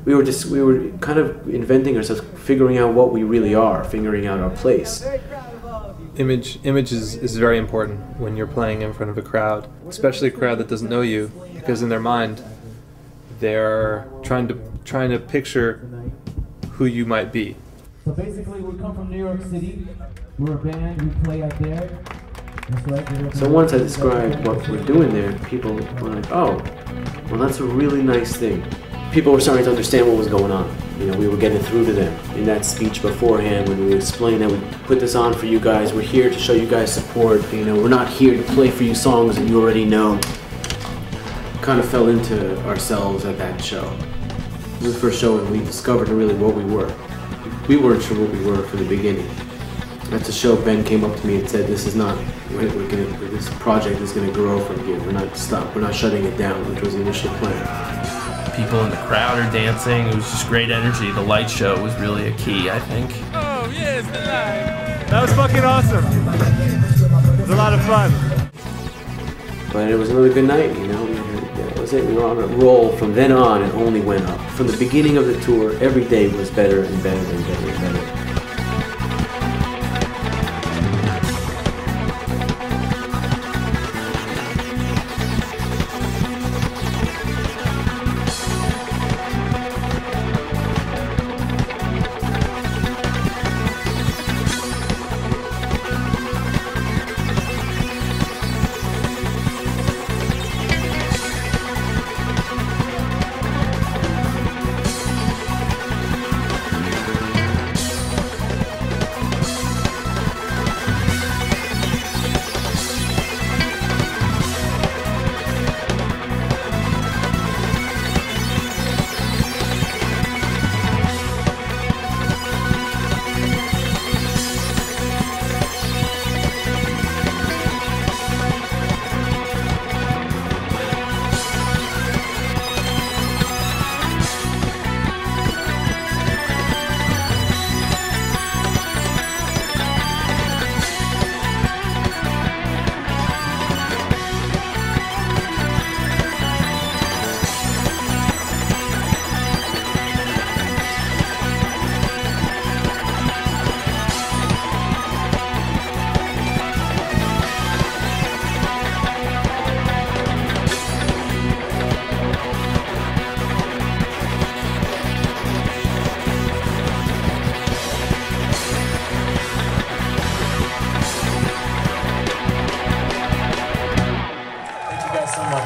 We were kind of inventing ourselves, figuring out what we really are, figuring out our place. Image is very important when you're playing in front of a crowd, especially a crowd that doesn't know you, because in their mind, they're trying to picture who you might be. So basically, we come from New York City. We're a band. We play out there. That's right. So once I described what we're doing there, people were like, "Oh, well, that's a really nice thing." People were starting to understand what was going on. You know, we were getting through to them in that speech beforehand when we explained that we put this on for you guys. We're here to show you guys support. You know, we're not here to play for you songs that you already know. Kind of fell into ourselves at that show. It was the first show when we discovered really what we were. We weren't sure what we were from the beginning. At the show, Ben came up to me and said, "This is not. This project is going to grow from here. We're not shutting it down," which was the initial plan. People in the crowd are dancing. It was just great energy. The light show was really a key, I think. Oh, yes, the light. That was fucking awesome. It was a lot of fun. But it was another good night, you know. That was it. We were on a roll from then on. It only went up. From the beginning of the tour, every day was better and better and better and better.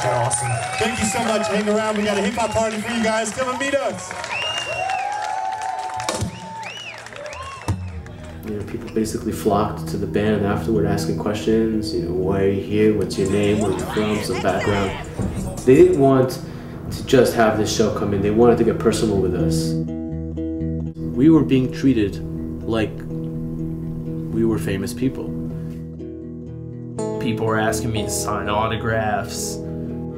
Awesome. Thank you so much. Hang around. We got a hip-hop party for you guys. Come and meet us. You know, people basically flocked to the band afterward asking questions. You know, why are you here? What's your name? Where are you from? Some background. They didn't want to just have this show come in. They wanted to get personal with us. We were being treated like we were famous people. People were asking me to sign autographs.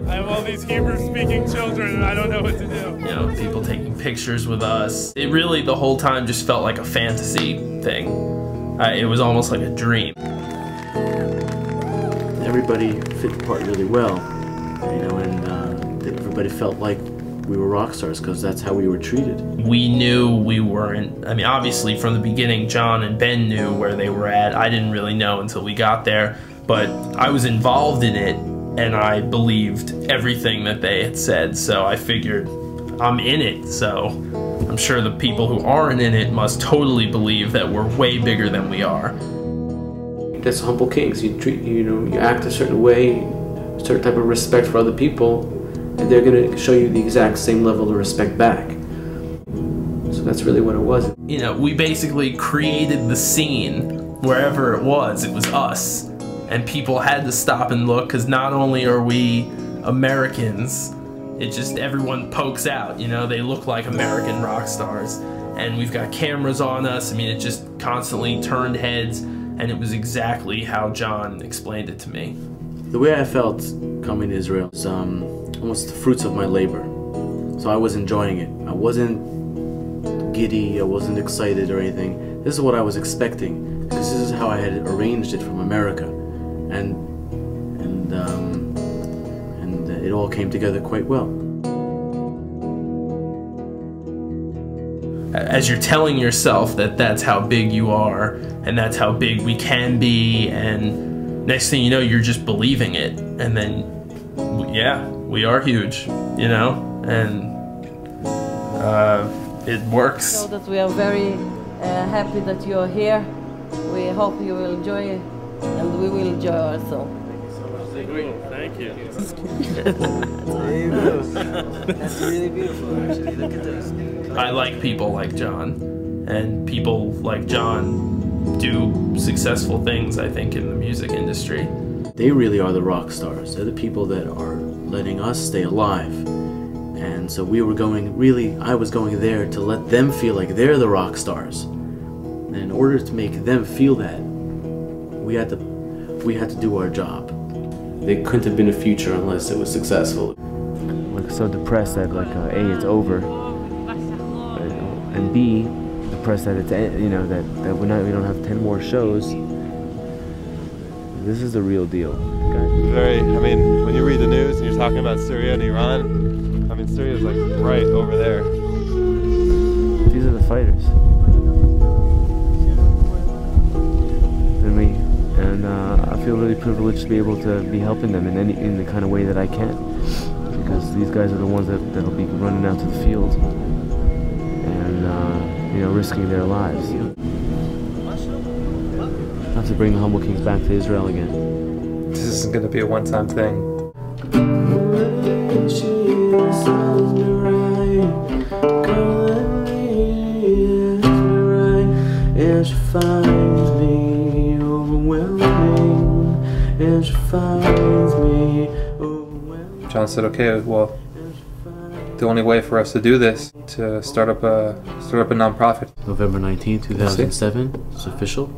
I have all these Hebrew-speaking children and I don't know what to do. You know, people taking pictures with us. It really, the whole time, just felt like a fantasy thing. It was almost like a dream. Everybody fit the part really well, you know, and everybody felt like we were rock stars because that's how we were treated. We knew we weren't, I mean, obviously from the beginning, John and Ben knew where they were at. I didn't really know until we got there, but I was involved in it and I believed everything that they had said, so I figured I'm in it, so I'm sure the people who aren't in it must totally believe that we're way bigger than we are. That's humble kings. You act a certain way, a certain type of respect for other people, and they're going to show you the exact same level of respect back. So that's really what it was. You know, we basically created the scene wherever it was us. And people had to stop and look because not only are we Americans, it just, everyone pokes out, you know, they look like American rock stars. And we've got cameras on us. I mean, it just constantly turned heads, and it was exactly how John explained it to me. The way I felt coming to Israel was almost the fruits of my labor. So I was enjoying it. I wasn't giddy, I wasn't excited or anything. This is what I was expecting, because this is how I had arranged it from America. And it all came together quite well. as you're telling yourself that that's how big you are and that's how big we can be, and next thing you know, you're just believing it, and then yeah, we are huge, you know, and it works. So that we are very happy that you are here. We hope you will enjoy it, and we will enjoy also. Thank you. That's really beautiful, actually. Look at those. I like people like John, and people like John do successful things, I think, in the music industry. They really are the rock stars. They're the people that are letting us stay alive. And so we were going, really, I was going there to let them feel like they're the rock stars. And in order to make them feel that, we had to do our job. There couldn't have been a future unless it was successful. Like, so depressed that, like, A, it's over, and B, depressed that it's, you know, that we don't have 10 more shows. This is the real deal, guys. Very, I mean, when you read the news and you're talking about Syria and Iran, I mean, Syria's like right over there. These are the fighters. And I feel really privileged to be able to be helping them in the kind of way that I can, because these guys are the ones that'll be running out to the field and you know, risking their lives. I have to bring the Humble Kings back to Israel again. This isn't going to be a one-time thing. John said, "Okay, well, the only way for us to do this to start up a nonprofit." November 19, 2007. It's official.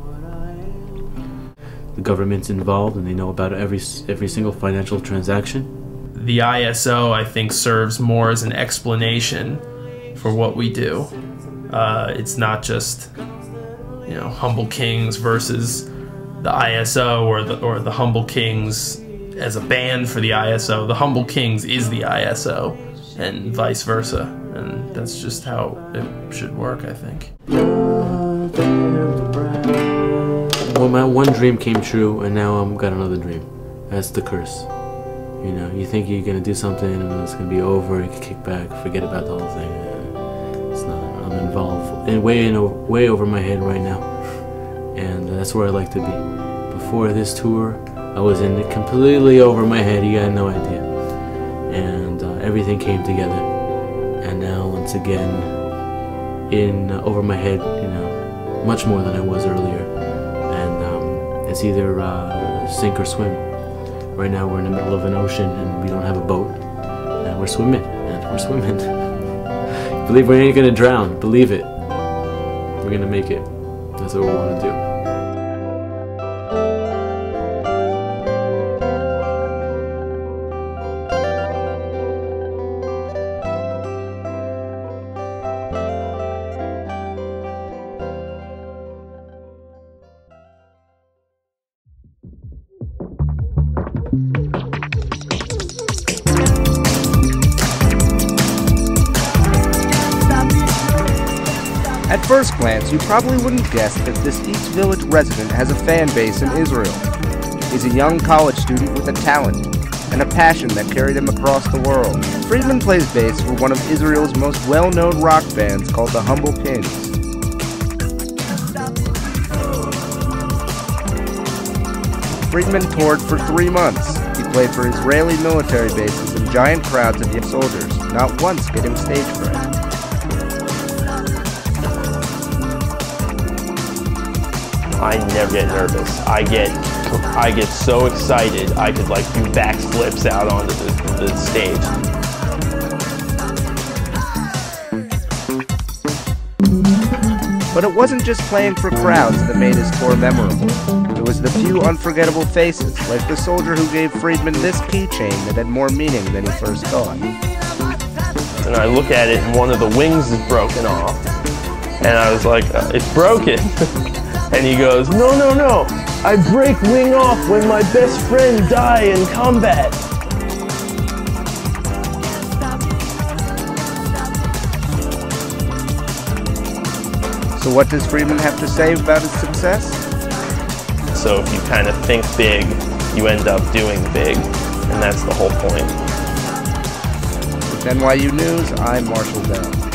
The government's involved, and they know about every single financial transaction. The ISO, I think, serves more as an explanation for what we do. It's not just, you know, Humble Kings versus the ISO, or the Humble Kings as a band for the ISO. The Humble Kings is the ISO, and vice versa, and that's just how it should work, I think. Well, my one dream came true, and now I've got another dream. That's the curse. You know, you think you're gonna do something and then it's gonna be over, you can kick back, forget about the whole thing. It's not. I'm involved way over my head right now, and that's where I like to be. Before this tour, I was in it completely over my head. You got no idea, and everything came together. And now, once again, over my head, you know, much more than I was earlier. And it's either sink or swim. Right now, we're in the middle of an ocean, and we don't have a boat, and we're swimming. Believe we ain't gonna drown. Believe it. We're gonna make it. That's what we want to do. At first glance, you probably wouldn't guess that this East Village resident has a fan base in Israel. He's a young college student with a talent and a passion that carried him across the world. Friedman plays bass for one of Israel's most well-known rock bands called the Humble Kings. Friedman toured for 3 months. He played for Israeli military bases and giant crowds of young soldiers, not once getting stage fright. I never get nervous. I get so excited I could like do backflips out onto the stage. But it wasn't just playing for crowds that made his tour memorable. It was the few unforgettable faces, like the soldier who gave Friedman this keychain that had more meaning than he first thought. And I look at it and one of the wings is broken off. And I was like, it's broken. And he goes, no, no, no, I break wing off when my best friend die in combat. So what does Freeman have to say about his success? So if you kind of think big, you end up doing big, and that's the whole point. With NYU News, I'm Marshall Bell.